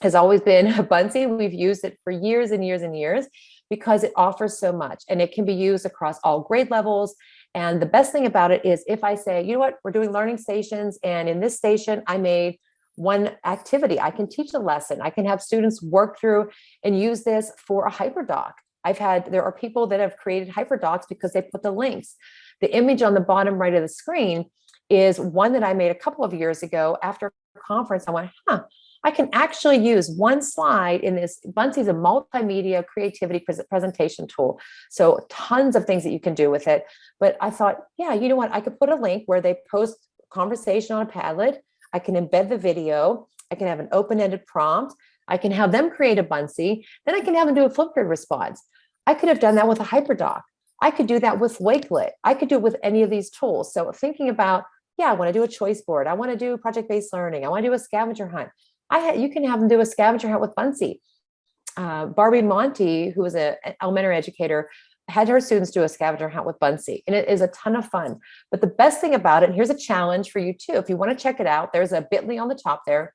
has always been Buncee. We've used it for years and years and years because it offers so much, and it can be used across all grade levels. And the best thing about it is if I say, you know what, we're doing learning stations, and in this station, I made one activity, I can teach a lesson. I can have students work through and use this for a hyperdoc. There are people that have created hyperdocs because they put the links. The image on the bottom right of the screen is one that I made a couple of years ago after a conference. I went, I can actually use one slide in this. Buncee is a multimedia creativity presentation tool. So tons of things that you can do with it. But I thought, yeah, you know what? I could put a link where they post conversation on a Padlet. I can embed the video. I can have an open-ended prompt. I can have them create a Buncee. Then I can have them do a Flipgrid response. I could have done that with a hyperdoc. I could do that with Wakelet. I could do it with any of these tools. So thinking about, I want to do a choice board. I want to do project-based learning. I want to do a scavenger hunt. You can have them do a scavenger hunt with Buncee. Barbie Monty, who was an elementary educator, had her students do a scavenger hunt with Buncee, and it is a ton of fun. But the best thing about it, and here's a challenge for you too, if you want to check it out, there's a bit.ly on the top there.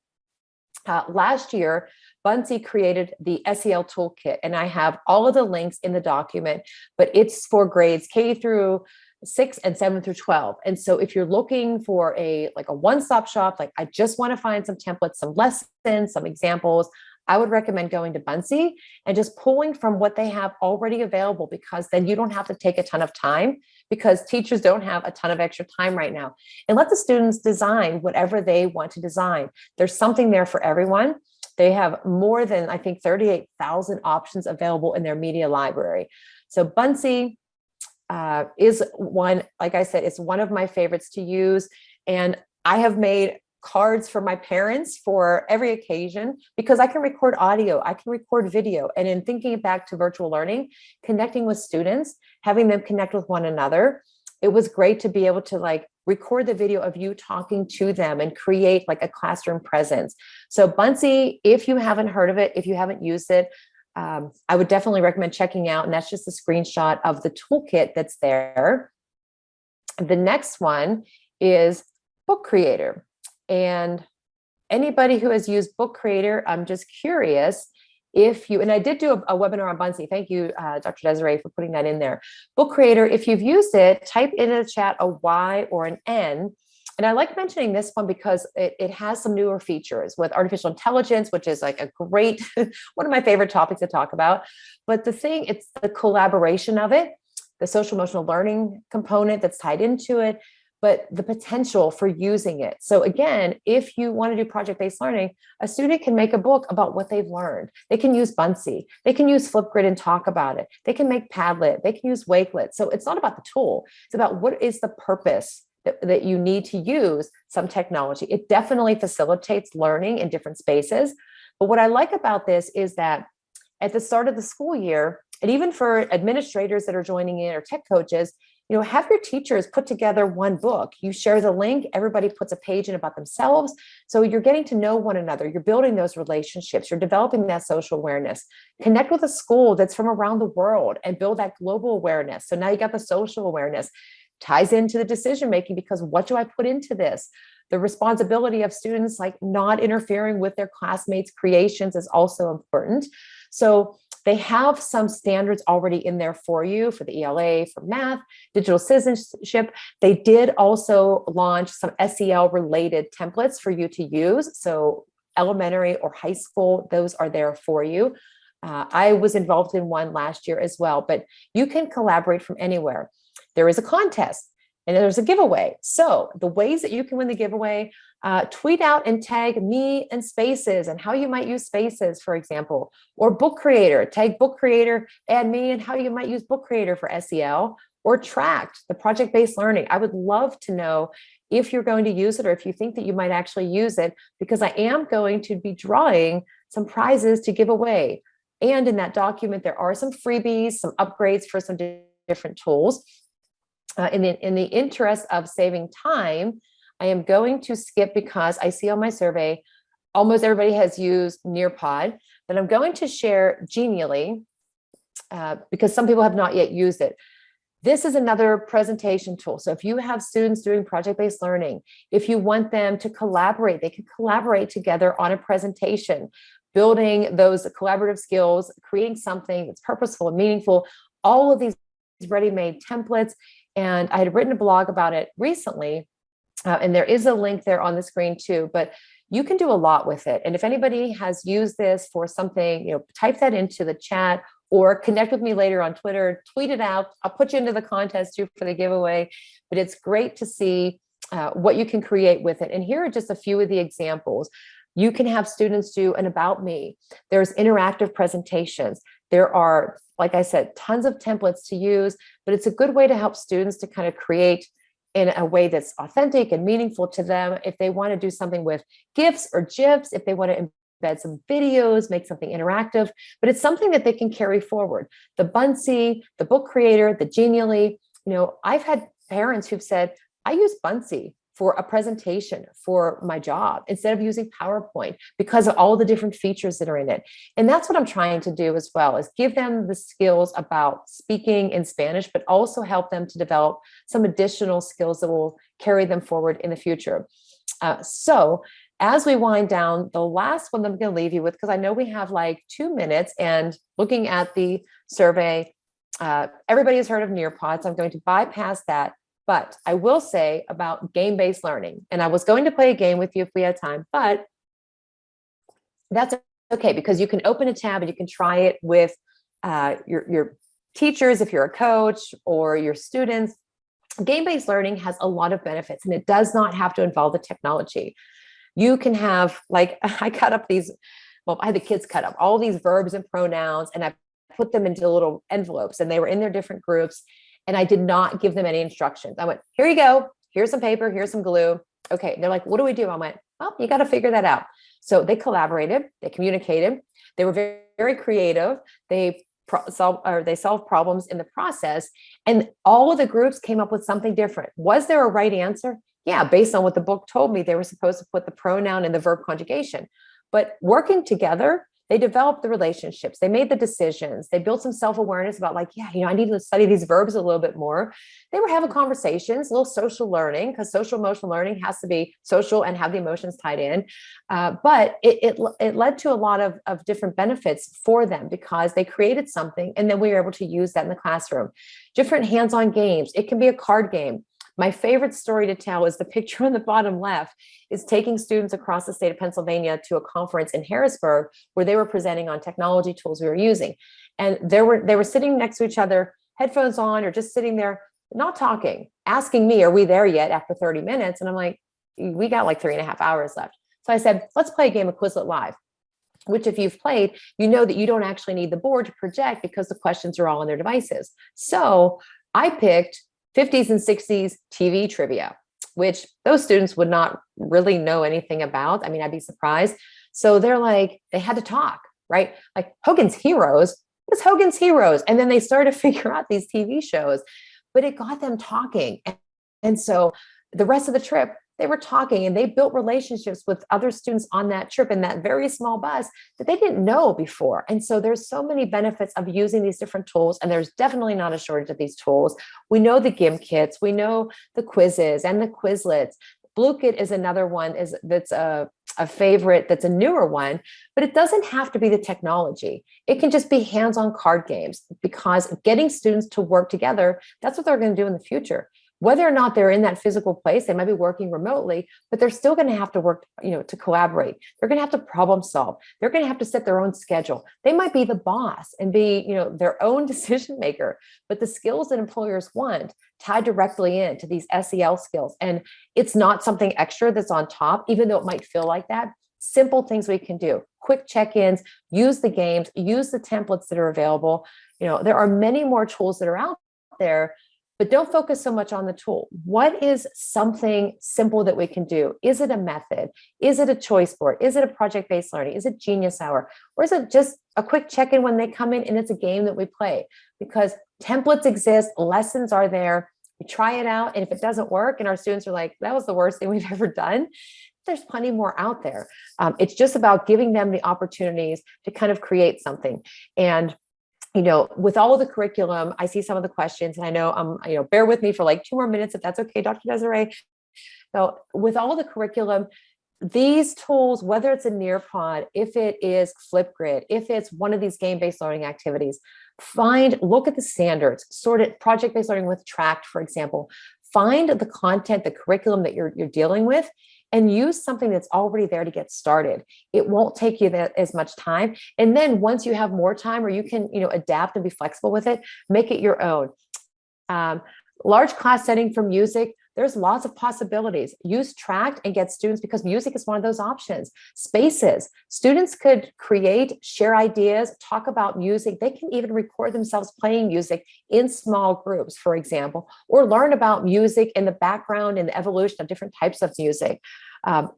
Last year, Buncee created the SEL toolkit, and I have all of the links in the document, but it's for grades K through 6 and 7 through 12. And so if you're looking for a one-stop shop, like I just want to find some templates, some lessons, some examples, I would recommend going to Buncee and just pulling from what they have already available, because then you don't have to take a ton of time, because teachers don't have a ton of extra time right now. And let the students design whatever they want to design. There's something there for everyone. They have more than, I think, 38,000 options available in their media library. So Buncee is one, like I said, it's one of my favorites to use. And I have made cards for my parents for every occasion because I can record audio, I can record video. And in thinking back to virtual learning, connecting with students, having them connect with one another, it was great to be able to record the video of you talking to them and create a classroom presence. So Buncee, if you haven't heard of it, if you haven't used it, I would definitely recommend checking out. And that's just a screenshot of the toolkit that's there. The next one is Book Creator. And anybody who has used Book Creator, I'm just curious if you, and I did do a webinar on Buncee. Thank you, Dr. Desiree, for putting that in there. Book Creator, if you've used it, type in the chat a Y or an N. And I like mentioning this one because it has some newer features with artificial intelligence, which is a great, one of my favorite topics to talk about. But it's the collaboration of it, the social emotional learning component that's tied into it, but the potential for using it. So again, if you want to do project-based learning, a student can make a book about what they've learned. They can use Buncee. They can use Flipgrid and talk about it. They can make Padlet. They can use Wakelet. So it's not about the tool. It's about what is the purpose that you need to use some technology. It definitely facilitates learning in different spaces. But what I like about this is that at the start of the school year, and even for administrators that are joining in or tech coaches, have your teachers put together one book. You share the link, everybody puts a page in about themselves. So you're getting to know one another. You're building those relationships. You're developing that social awareness. Connect with a school that's from around the world and build that global awareness. So now you got the social awareness. Ties into the decision making, because what do I put into this? The responsibility of students, like not interfering with their classmates' creations, is also important. So they have some standards already in there for you for the ELA, for math, digital citizenship. They did also launch some SEL related templates for you to use. So elementary or high school, those are there for you. I was involved in one last year as well, but you can collaborate from anywhere. There is a contest and there's a giveaway. So the ways that you can win the giveaway, tweet out and tag me and Spaces and how you might use Spaces, for example, or Book Creator, tag Book Creator and me and how you might use Book Creator for SEL, or Tract, the project-based learning. I would love to know if you're going to use it or if you think that you might actually use it, because I am going to be drawing some prizes to give away. And in that document, there are some freebies, some upgrades for some different tools. In the interest of saving time, I am going to skip, because I see on my survey, almost everybody has used Nearpod, but I'm going to share Genially because some people have not yet used it. This is another presentation tool. So if you have students doing project-based learning, if you want them to collaborate, they can collaborate together on a presentation, building those collaborative skills, creating something that's purposeful and meaningful, all of these ready-made templates. And I had written a blog about it recently, and there is a link there on the screen too, but you can do a lot with it. And if anybody has used this for something, type that into the chat or connect with me later on Twitter, tweet it out. I'll put you into the contest too for the giveaway, but it's great to see what you can create with it. And here are just a few of the examples. You can have students do an about me. There's interactive presentations. There are, like I said, tons of templates to use, but it's a good way to help students to kind of create in a way that's authentic and meaningful to them. If they want to do something with GIFs or GIFs, if they want to embed some videos, make something interactive, but it's something that they can carry forward. The Buncee, the Book Creator, the Genially, I've had parents who've said, I use Buncee for a presentation for my job instead of using PowerPoint because of all the different features that are in it. And that's what I'm trying to do as well, is give them the skills about speaking in Spanish, but also help them to develop some additional skills that will carry them forward in the future. So as we wind down, the last one that I'm going to leave you with, because I know we have like 2 minutes, and looking at the survey, everybody has heard of Nearpod, so I'm going to bypass that. But I will say about game-based learning, and I was going to play a game with you if we had time, but that's okay, because you can open a tab and you can try it with your teachers if you're a coach, or your students. Game-based learning has a lot of benefits, and it does not have to involve the technology. You can have, like, I cut up these, I had the kids cut up all these verbs and pronouns, and I put them into little envelopes, and they were in their different groups. And I did not give them any instructions. I went, here you go. Here's some paper. Here's some glue. Okay. And they're like, what do we do? I went, well, you got to figure that out. So they collaborated. They communicated. They were very, very creative. They solved problems in the process. And all of the groups came up with something different. Was there a right answer? Yeah. Based on what the book told me, they were supposed to put the pronoun in the verb conjugation. But working together, they developed the relationships. They made the decisions. They built some self-awareness about, like, I need to study these verbs a little bit more. They were having conversations, a little social learning, because social emotional learning has to be social and have the emotions tied in. But it led to a lot of different benefits for them, because they created something and then we were able to use that in the classroom. Different hands-on games. It can be a card game. My favorite story to tell is the picture on the bottom left is taking students across the state of Pennsylvania to a conference in Harrisburg where they were presenting on technology tools we were using. And they were sitting next to each other, headphones on, or just sitting there, not talking, asking me, are we there yet after 30 minutes? And I'm like, we got like 3.5 hours left. So I said, let's play a game of Quizlet Live, which if you've played, you know that you don't actually need the board to project because the questions are all on their devices. So I picked 50s and 60s TV trivia, which those students would not really know anything about. I mean, I'd be surprised. So they're like, they had to talk, right? Like Hogan's Heroes, what's Hogan's Heroes? And then they started to figure out these TV shows. but it got them talking. And so the rest of the trip, they were talking and they built relationships with other students on that trip in that very small bus that they didn't know before. And so there's so many benefits of using these different tools, and there's definitely not a shortage of these tools. We know the GIM kits, we know the quizzes and the Quizlets. BlueKit is another one that's a favorite, that's a newer one, but it doesn't have to be the technology. It can just be hands-on card games, because getting students to work together, that's what they're going to do in the future. Whether or not they're in that physical place, they might be working remotely, but they're still going to have to work, to collaborate. They're going to have to problem solve. They're going to have to set their own schedule. They might be the boss and be, their own decision maker, but the skills that employers want tie directly into these SEL skills. And it's not something extra that's on top, even though it might feel like that. Simple things we can do, quick check-ins, use the games, use the templates that are available. There are many more tools that are out there, but don't focus so much on the tool. What is something simple that we can do? Is it a method? Is it a choice board? Is it a project-based learning? Is it Genius Hour? Or is it just a quick check-in when they come in and it's a game that we play? Because templates exist, lessons are there. We try it out, and if it doesn't work and our students are like, that was the worst thing we've ever done, there's plenty more out there. It's just about giving them the opportunities to kind of create something. And with all of the curriculum, I see some of the questions, and I know, bear with me for like 2 more minutes, if that's okay, Dr. Desiree. So with all of the curriculum, these tools, whether it's a Nearpod, if it is Flipgrid, if it's one of these game-based learning activities, look at the standards, sort it, project-based learning with Tract, for example, find the content, the curriculum that you're dealing with, and use something that's already there to get started. It won't take you as much time. And then once you have more time, or you can, adapt and be flexible with it, make it your own. Large class setting for music, there's lots of possibilities. Use Tract and get students, because music is one of those options. Spaces, students could create, share ideas, talk about music. They can even record themselves playing music in small groups, for example, or learn about music and the background and the evolution of different types of music.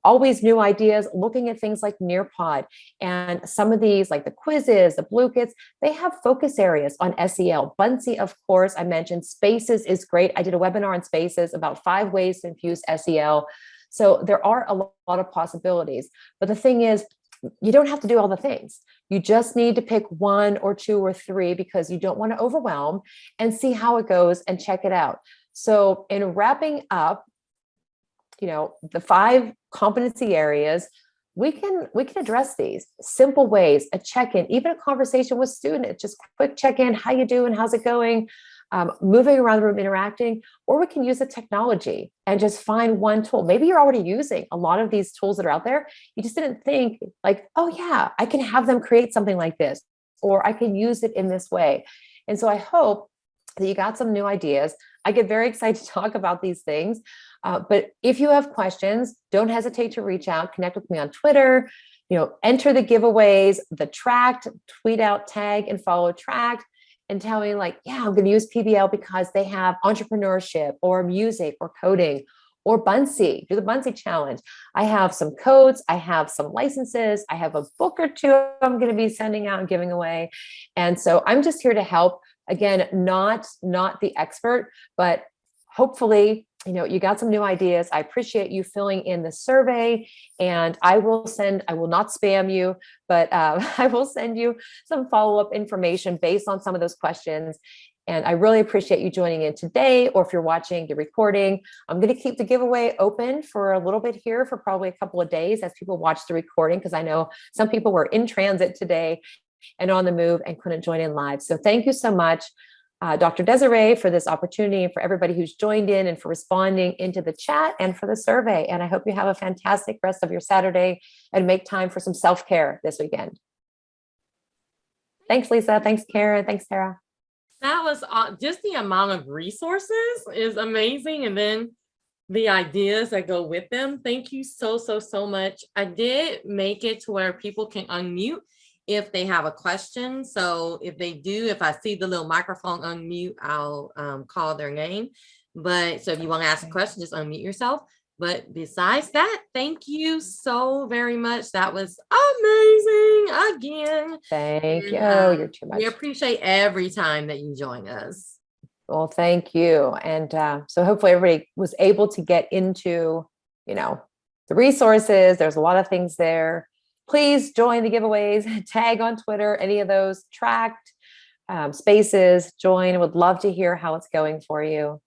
Always new ideas, looking at things like Nearpod and some of these, like the quizzes, the BlueKits, they have focus areas on SEL. Buncee, of course, I mentioned. Spaces is great. I did a webinar on Spaces about 5 ways to infuse SEL. So there are a lot of possibilities. But the thing is, you don't have to do all the things. You just need to pick 1 or 2 or 3, because you don't want to overwhelm, and see how it goes and check it out. So in wrapping up, the 5 competency areas, we can address these simple ways, a check-in, even a conversation with students, just quick check-in, how you doing, how's it going, moving around the room, interacting, or we can use the technology and just find one tool. Maybe you're already using a lot of these tools that are out there. You just didn't think like, oh yeah, I can have them create something like this, or I can use it in this way. And so I hope that you got some new ideas. I get very excited to talk about these things. But if you have questions, don't hesitate to reach out, connect with me on Twitter, enter the giveaways, the Tract, tweet out, tag and follow Tract, and tell me like, yeah, I'm going to use PBL because they have entrepreneurship or music or coding, or Buncee, do the Buncee challenge. I have some codes, I have some licenses, I have a book or 2 I'm going to be sending out and giving away. And so I'm just here to help. Again, not the expert, but hopefully, you got some new ideas. I appreciate you filling in the survey, and I will not spam you, but I will send you some follow-up information based on some of those questions. And I really appreciate you joining in today, or if you're watching the recording. I'm going to keep the giveaway open for a little bit here, for probably a couple of days as people watch the recording, because I know some people were in transit today and on the move and couldn't join in live. So thank you so much, Dr. Desiree, for this opportunity, and for everybody who's joined in, and for responding into the chat, and for the survey. And I hope you have a fantastic rest of your Saturday, and make time for some self-care this weekend. Thanks, Lisa. Thanks, Karen. Thanks, Sarah. That was just the amount of resources is amazing. And then the ideas that go with them. Thank you so much. I did make it to where people can unmute if they have a question. So if they do, if I see the little microphone unmute, I'll call their name. But so if you want to ask a question, just unmute yourself. But besides that, thank you so very much. That was amazing again. Thank you. You're too much. We appreciate every time that you join us. Well, thank you. And so hopefully everybody was able to get into, the resources. There's a lot of things there. Please join the giveaways, tag on Twitter, any of those tracked spaces, join. Would love to hear how it's going for you.